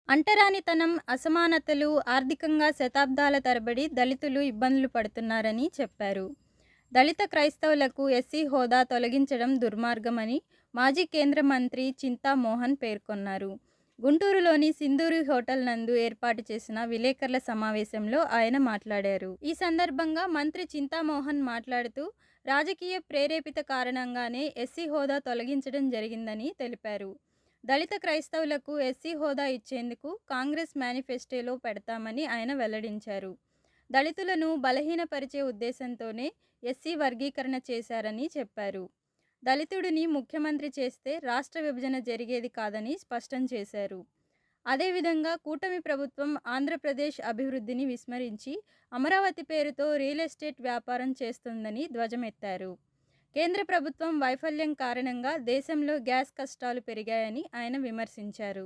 అంటరానితనం, అసమానతలు, ఆర్థికంగా శతాబ్దాల తరబడి దళితులు ఇబ్బందులు పడుతున్నారని చెప్పారు. దళిత క్రైస్తవులకు ఎస్సీ హోదా తొలగించడం దుర్మార్గమని మాజీ కేంద్ర మంత్రి చింతామోహన్ పేర్కొన్నారు. గుంటూరులోని సింధూరి హోటల్ నందు ఏర్పాటు చేసిన విలేకరుల సమావేశంలో ఆయన మాట్లాడారు. ఈ సందర్భంగా మంత్రి చింతామోహన్ మాట్లాడుతూ, రాజకీయ ప్రేరేపిత కారణంగానే ఎస్సీ హోదా తొలగించడం జరిగిందని తెలిపారు. దళిత క్రైస్తవులకు ఎస్సీ హోదా ఇచ్చేందుకు కాంగ్రెస్ మేనిఫెస్టోలో పెడతామని ఆయన వెల్లడించారు. దళితులను బలహీనపరిచే ఉద్దేశంతోనే ఎస్సీ వర్గీకరణ చేశారని చెప్పారు. దళితుడిని ముఖ్యమంత్రి చేస్తే రాష్ట్ర విభజన జరిగేది కాదని స్పష్టం చేశారు. అదేవిధంగా కూటమి ప్రభుత్వం ఆంధ్రప్రదేశ్ అభివృద్ధిని విస్మరించి అమరావతి పేరుతో రియల్ ఎస్టేట్ వ్యాపారం చేస్తుందని ధ్వజమెత్తారు. కేంద్ర ప్రభుత్వం వైఫల్యం కారణంగా దేశంలో గ్యాస్ కష్టాలు పెరిగాయని ఆయన విమర్శించారు.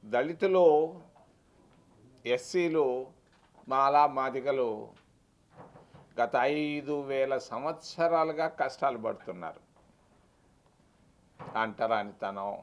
దళితులు, ఎస్సీలు, మాలా మాదిగలు గత 5,000 సంవత్సరాలుగా కష్టాలు పడుతున్నారు. అంటరానితనం,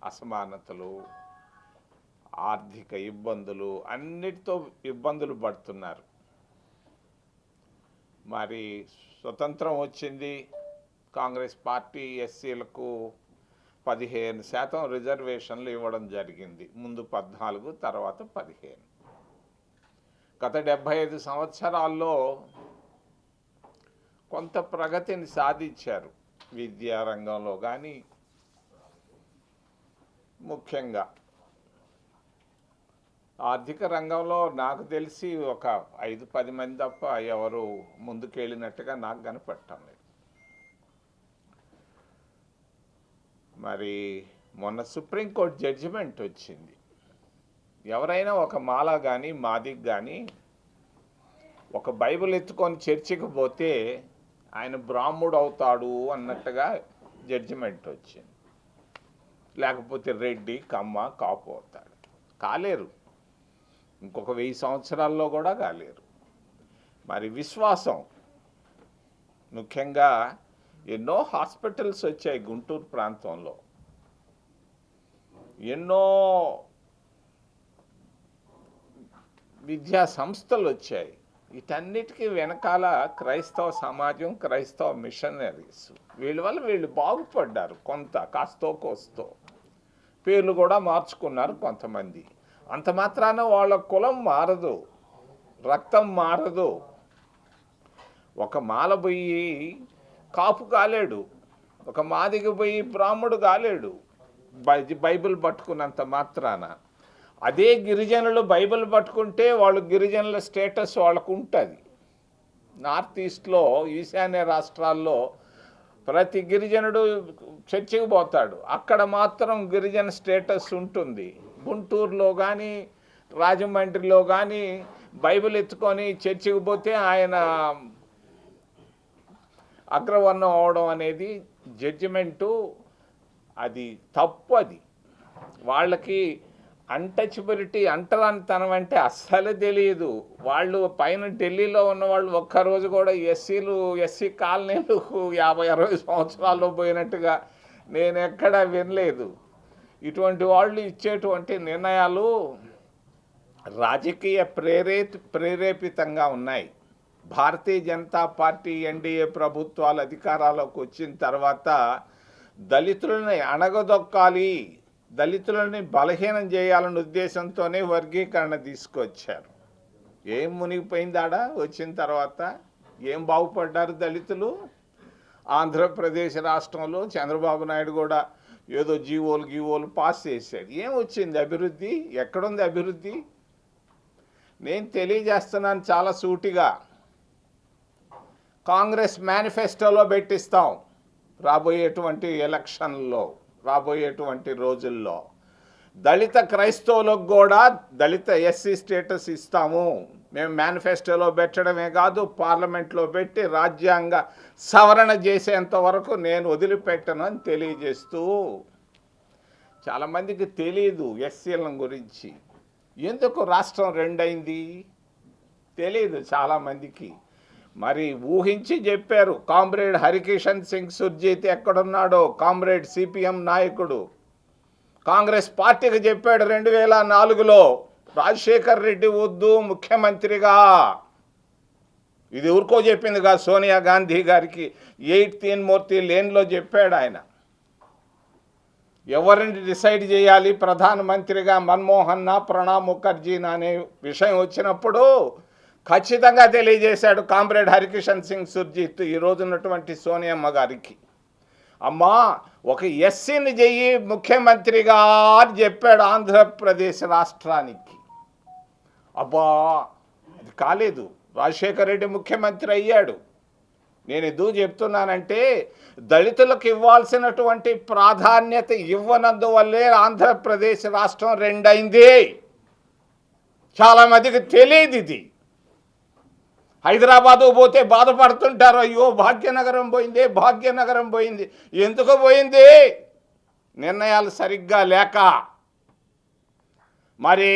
అసమానతలు, ఆర్థిక ఇబ్బందులు, అన్నిటితో ఇబ్బందులు పడుతున్నారు. మరి స్వతంత్రం వచ్చింది, కాంగ్రెస్ పార్టీ ఎస్సీలకు 15% రిజర్వేషన్లు ఇవ్వడం జరిగింది. ముందు 14, తర్వాత 15. గత 75 సంవత్సరాల్లో కొంత ప్రగతిని సాధించారు. విద్యా రంగంలో కానీ, ముఖ్యంగా ఆర్థిక రంగంలో నాకు తెలిసి ఒక 5-10 మంది తప్ప ఎవరు ముందుకెళ్ళినట్టుగా నాకు కనపడటం లేదు. మరి మొన్న సుప్రీంకోర్టు జడ్జిమెంట్ వచ్చింది. ఎవరైనా ఒక మాల కానీ మాదిక్ కానీ ఒక బైబిల్ ఎత్తుకొని చర్చికి పోతే ఆయన బ్రాహ్మడు అవుతాడు అన్నట్టుగా జడ్జిమెంట్ వచ్చింది. లేకపోతే రెడ్డి, కమ్మ, కాపు అవుతాడు. కాలేరు, ఇంకొక 1000 సంవత్సరాల్లో కూడా కాలేరు. మరి విశ్వాసం, ముఖ్యంగా ఎన్నో హాస్పిటల్స్ వచ్చాయి గుంటూరు ప్రాంతంలో, ఎన్నో విద్యా సంస్థలు వచ్చాయి. వీటన్నిటికీ వెనకాల క్రైస్తవ సమాజం, క్రైస్తవ మిషనరీస్, వీళ్ళ వల్ల వీళ్ళు బాగుపడ్డారు. కొంత కాస్తో కోస్తో పేర్లు కూడా మార్చుకున్నారు కొంతమంది. అంత మాత్రాన వాళ్ళ కులం మారదు, రక్తం మారదు. ఒక మాల పోయి కాపు కాలేడు, ఒక మాదిగ పోయి బ్రాహ్మడు కాలేడు బైబిల్ పట్టుకున్నంత మాత్రాన. అదే గిరిజనులు బైబిల్ పట్టుకుంటే వాళ్ళు గిరిజనుల స్టేటస్ వాళ్ళకు ఉంటుంది. నార్త్ ఈస్ట్లో, ఈశాన్య రాష్ట్రాల్లో ప్రతి గిరిజనుడు చర్చికి పోతాడు, అక్కడ మాత్రం గిరిజన స్టేటస్ ఉంటుంది. గుంటూరులో కానీ, రాజమండ్రిలో కానీ బైబిల్ ఎత్తుకొని చర్చికి పోతే ఆయన అగ్రవర్ణం అవడం అనేది జడ్జిమెంటు, అది తప్పు. అది వాళ్ళకి అన్టచబిలిటీ, అంటరానితనం అంటే అస్సలు తెలియదు. వాళ్ళు పైన ఢిల్లీలో ఉన్నవాళ్ళు ఒక్కరోజు కూడా ఎస్సీ కాలనీలు 50-60 సంవత్సరాల్లో పోయినట్టుగా నేను ఎక్కడా వినలేదు. ఇటువంటి వాళ్ళు ఇచ్చేటువంటి నిర్ణయాలు రాజకీయ ప్రేరేపితంగా ఉన్నాయి. భారతీయ జనతా పార్టీ, ఎన్డీఏ ప్రభుత్వాలు అధికారాలకు వచ్చిన తర్వాత దళితులని అణగదొక్కాలి, దళితులని బలహీనం చేయాలనే ఉద్దేశంతోనే వర్గీకరణ తీసుకొచ్చారు. ఏం మునిగిపోయిందాడా వచ్చిన తర్వాత? ఏం బాగుపడ్డారు దళితులు? ఆంధ్రప్రదేశ్ రాష్ట్రంలో చంద్రబాబు నాయుడు కూడా ఏదో గీవోలు పాస్ చేశాడు. ఏం వచ్చింది అభివృద్ధి? ఎక్కడుంది అభివృద్ధి? నేను తెలియజేస్తున్నాను చాలా సూటిగా, కాంగ్రెస్ మేనిఫెస్టోలో పెట్టిస్తాం. రాబోయేటువంటి ఎలక్షన్లో, రాబోయేటువంటి రోజుల్లో దళిత క్రైస్తవులకు కూడా దళిత ఎస్సీ స్టేటస్ ఇస్తాము. మేము మేనిఫెస్టోలో పెట్టడమే కాదు, పార్లమెంట్లో పెట్టి రాజ్యాంగ సవరణ చేసేంత వరకు నేను వదిలిపెట్టను అని తెలియజేస్తూ, చాలామందికి తెలియదు ఎస్సీల గురించి. ఎందుకు రాష్ట్రం రెండైంది తెలియదు చాలామందికి. మరి ఊహించి చెప్పారు. కామ్రేడ్ హరికిషన్ సింగ్ సుర్జీత్ ఎక్కడున్నాడో, కామ్రేడ్ సిపిఎం నాయకుడు కాంగ్రెస్ పార్టీకి చెప్పాడు 2004లో రాజశేఖర్ రెడ్డి వద్దు ముఖ్యమంత్రిగా. ఇది ఊరుకో చెప్పింది కాదు, సోనియా గాంధీ గారికి 8 తీన్మూర్తి లేన్లో చెప్పాడు ఆయన. ఎవరిని డిసైడ్ చేయాలి ప్రధానమంత్రిగా, మన్మోహన్నా ప్రణబ్ ముఖర్జీనా అనే విషయం వచ్చినప్పుడు ఖచ్చితంగా తెలియజేశాడు కామ్రేడ్ హరికిషన్ సింగ్ సుర్జీత్ ఈ రోజున్నటువంటి సోనియమ్మ గారికి. అమ్మా ఒక ఎస్సీని చెయ్యి ముఖ్యమంత్రిగా అని చెప్పాడు ఆంధ్రప్రదేశ్ రాష్ట్రానికి. అబ్బా అది కాలేదు, రాజశేఖర రెడ్డి ముఖ్యమంత్రి అయ్యాడు. నేను ఎందుకు చెప్తున్నానంటే దళితులకు ఇవ్వాల్సినటువంటి ప్రాధాన్యత ఇవ్వనందువల్లే ఆంధ్రప్రదేశ్ రాష్ట్రం రెండైంది. చాలామందికి తెలియదు ఇది. హైదరాబాదు పోతే బాధపడుతుంటారు, అయ్యో భాగ్యనగరం పోయింది, భాగ్యనగరం పోయింది. ఎందుకు పోయింది? నిర్ణయాలు సరిగ్గా లేక. మరి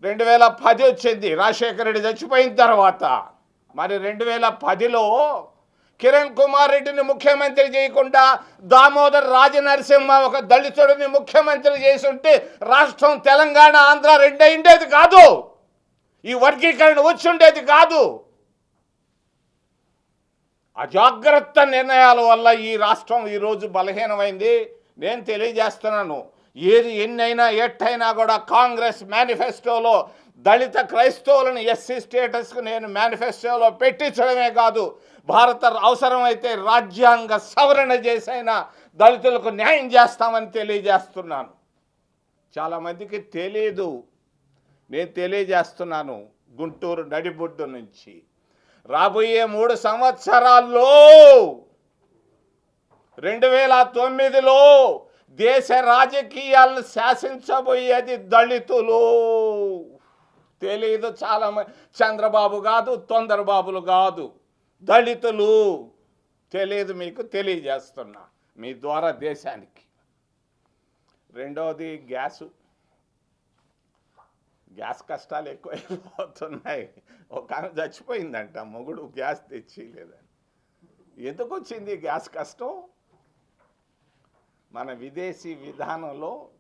2010 వచ్చింది రాజశేఖర రెడ్డి చచ్చిపోయిన తర్వాత. మరి 2010లో కిరణ్ కుమార్ రెడ్డిని ముఖ్యమంత్రి చేయకుండా దామోదర్ రాజనరసింహ ఒక దళితుడిని ముఖ్యమంత్రి చేసుంటే రాష్ట్రం తెలంగాణ ఆంధ్ర రెండైండేది కాదు, ఈ వర్గీకరణ వచ్చి ఉండేది కాదు. అజాగ్రత్త నిర్ణయాల వల్ల ఈ రాష్ట్రం ఈరోజు బలహీనమైంది. నేను తెలియజేస్తున్నాను, ఏది ఎన్నైనా ఎట్టయినా కూడా కాంగ్రెస్ మేనిఫెస్టోలో దళిత క్రైస్తవులను ఎస్సీ స్టేటస్కు నేను మేనిఫెస్టోలో పెట్టించడమే కాదు, భారత అవసరమైతే రాజ్యాంగ సవరణ చేసైనా దళితులకు న్యాయం చేస్తామని తెలియజేస్తున్నాను. చాలామందికి తెలియదు, నేను తెలియజేస్తున్నాను. గుంటూరు నడిబొడ్డు నుంచి రాబోయే 3 సంవత్సరాల్లో 2009లో దేశ రాజకీయాలను శాసించబోయేది దళితులు. తెలియదు చాలామంది. చంద్రబాబు కాదు, తొందరబాబులు కాదు, దళితులు. తెలియదు మీకు, తెలియజేస్తున్నా మీ ద్వారా దేశానికి. రెండవది గ్యాస్ కష్టాలు ఎక్కువైపోతున్నాయి. ఒక ఆమె చచ్చిపోయిందంట, మొగుడు గ్యాస్ తెచ్చిలేదని. ఎందుకు వచ్చింది గ్యాస్ కష్టం? మన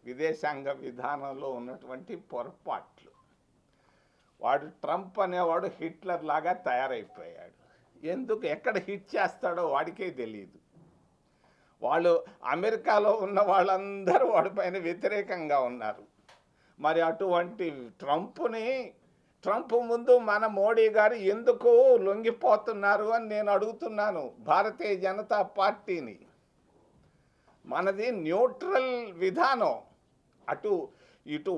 విదేశాంగ విధానంలో ఉన్నటువంటి పొరపాట్లు. వాడు ట్రంప్ అనేవాడు హిట్లర్ లాగా తయారైపోయాడు. ఎందుకు ఎక్కడ హిట్ చేస్తాడో వాడికే తెలియదు. వాళ్ళు అమెరికాలో ఉన్న వాళ్ళందరూ వాడిపైన వ్యతిరేకంగా ఉన్నారు. మరి అటువంటి ట్రంప్ ముందు మన మోడీ గారు ఎందుకు లొంగిపోతున్నారు అని నేను అడుగుతున్నాను భారతీయ జనతా పార్టీని. మనది న్యూట్రల్ విధానం. ఇటు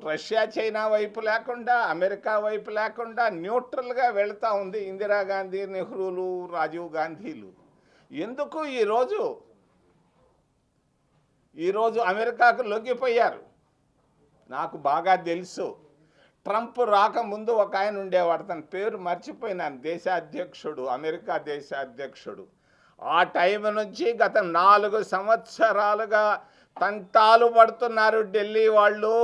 రష్యా చైనా వైపు లేకుండా, అమెరికా వైపు లేకుండా న్యూట్రల్గా వెళుతూ ఉంది ఇందిరాగాంధీ, నెహ్రూలు, రాజీవ్ గాంధీలు. ఎందుకు ఈరోజు అమెరికాకు లొంగిపోయారు? నాకు బాగా తెలుసు. ట్రంప్ రాకముందు ఒక ఆయన ఉండేవాడు, తన పేరు మర్చిపోయినాను, అమెరికా దేశాధ్యక్షుడు. ఆ టైం నుంచి గత 4 సంవత్సరాలుగా తంటాలు పడుతున్నారు ఢిల్లీ వాళ్ళు,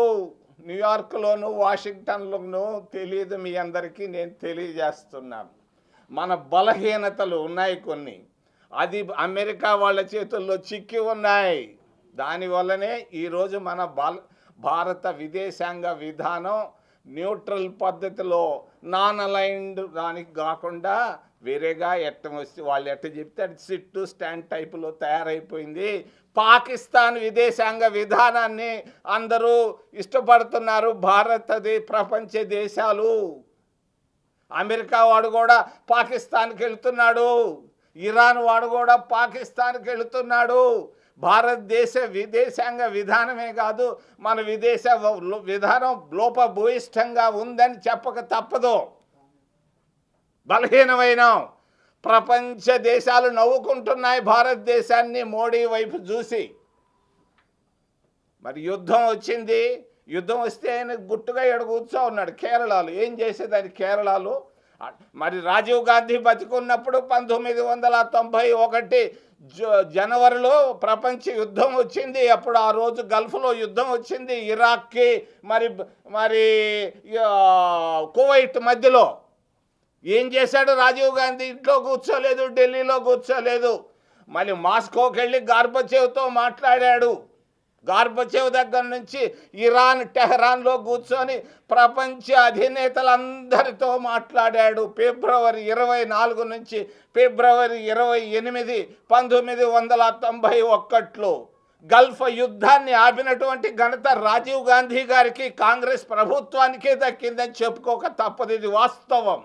న్యూయార్క్లోను, వాషింగ్టన్లోను. తెలియదు మీ అందరికీ, నేను తెలియజేస్తున్నాను. మన బలహీనతలు ఉన్నాయి కొన్ని, అది అమెరికా వాళ్ళ చేతుల్లో చిక్కి ఉన్నాయి. దానివల్లనే ఈరోజు మన భారత విదేశాంగ విధానం న్యూట్రల్ పద్ధతిలో, నాన్ అలైన్డ్ దానికి కాకుండా వేరేగా వాళ్ళు ఎట్ట చెప్తే అది సిట్ టు స్టాండ్ టైపులో తయారైపోయింది. పాకిస్తాన్ విదేశాంగ విధానాన్ని అందరూ ఇష్టపడుతున్నారు ప్రపంచ దేశాలు. అమెరికా వాడు కూడా పాకిస్తాన్కి వెళ్తున్నాడు, ఇరాన్ వాడు కూడా పాకిస్తాన్కి వెళుతున్నాడు. భారతదేశ విదేశాంగ విధానమే కాదు, మన విదేశ విధానం లోపభూయిష్టంగా ఉందని చెప్పక తప్పదు. బలహీనమైన ప్రపంచ దేశాలు నవ్వుకుంటున్నాయి భారతదేశాన్ని మోడీ వైపు చూసి. మరి యుద్ధం వస్తే ఆయన గుట్టుగా కూర్చో ఉన్నాడు కేరళలో. ఏం చేసేదాన్ని కేరళలో? మరి రాజీవ్ గాంధీ బతికున్నప్పుడు 1991 జనవరిలో ప్రపంచ యుద్ధం వచ్చింది. అప్పుడు ఆ రోజు గల్ఫ్లో యుద్ధం వచ్చింది, ఇరాక్కి మరి కువైట్ మధ్యలో. ఏం చేశాడు రాజీవ్ గాంధీ? ఇంట్లో కూర్చోలేదు, ఢిల్లీలో కూర్చోలేదు, మళ్ళీ మాస్కోకి వెళ్ళి గార్బచేవ్తో మాట్లాడాడు. గార్బచేవ్ దగ్గర నుంచి ఇరాన్ టెహరాన్లో కూర్చొని ప్రపంచ అధినేతలందరితో మాట్లాడాడు. ఫిబ్రవరి 24 నుంచి ఫిబ్రవరి 28, 1991లో గల్ఫ్ యుద్ధాన్ని ఆపినటువంటి ఘనత రాజీవ్ గాంధీ గారికి, కాంగ్రెస్ ప్రభుత్వానికే దక్కిందని చెప్పుకోక తప్పదు. ఇది వాస్తవం.